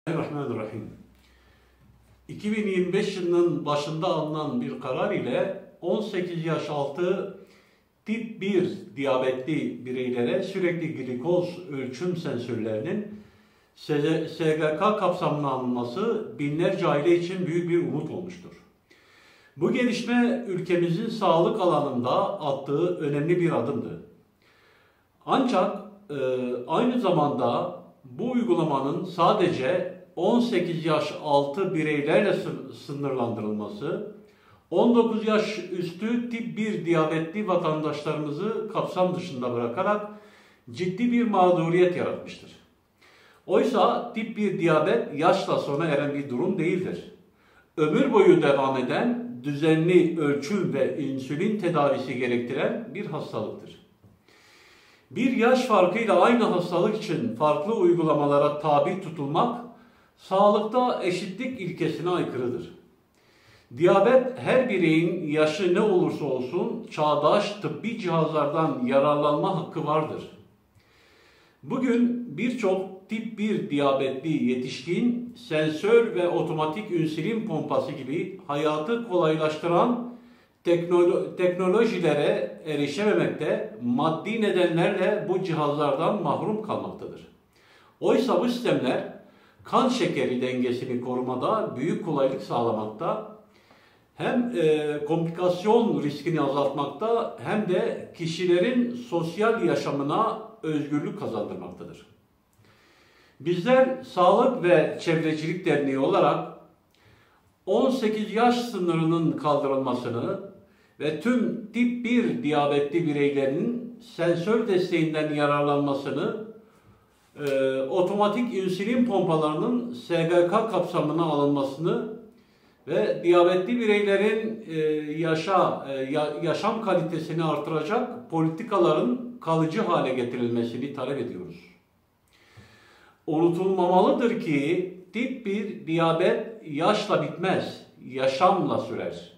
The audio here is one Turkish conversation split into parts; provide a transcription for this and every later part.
Bismillahirrahmanirrahim. 2025 yılının başında alınan bir karar ile 18 yaş altı tip 1 diyabetli bireylere sürekli glikoz ölçüm sensörlerinin SGK kapsamına alınması binlerce aile için büyük bir umut olmuştur. Bu gelişme ülkemizin sağlık alanında attığı önemli bir adımdı. Ancak aynı zamanda bu uygulamanın sadece 18 yaş altı bireylerle sınırlandırılması, 19 yaş üstü tip 1 diyabetli vatandaşlarımızı kapsam dışında bırakarak ciddi bir mağduriyet yaratmıştır. Oysa tip 1 diyabet yaşla sona eren bir durum değildir. Ömür boyu devam eden düzenli ölçüm ve insülin tedavisi gerektiren bir hastalıktır. Bir yaş farkıyla aynı hastalık için farklı uygulamalara tabi tutulmak, sağlıkta eşitlik ilkesine aykırıdır. Diyabet her bireyin yaşı ne olursa olsun çağdaş tıbbi cihazlardan yararlanma hakkı vardır. Bugün birçok tip 1 diyabetli yetişkin sensör ve otomatik insülin pompası gibi hayatı kolaylaştıran teknolojilere erişememekte, maddi nedenlerle bu cihazlardan mahrum kalmaktadır. Oysa bu sistemler kan şekeri dengesini korumada büyük kolaylık sağlamakta, hem komplikasyon riskini azaltmakta hem de kişilerin sosyal yaşamına özgürlük kazandırmaktadır. Bizler Sağlık ve Çevrecilik Derneği olarak 18 yaş sınırının kaldırılmasını ve tüm tip 1 diyabetli bireylerin sensör desteğinden yararlanmasını, otomatik insülin pompalarının SGK kapsamına alınmasını ve diyabetli bireylerin yaşam kalitesini artıracak politikaların kalıcı hale getirilmesini talep ediyoruz. Unutulmamalıdır ki tip 1 diyabet yaşla bitmez, yaşamla sürer.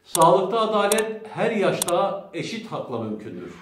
Sağlıkta adalet her yaşta eşit hakla mümkündür.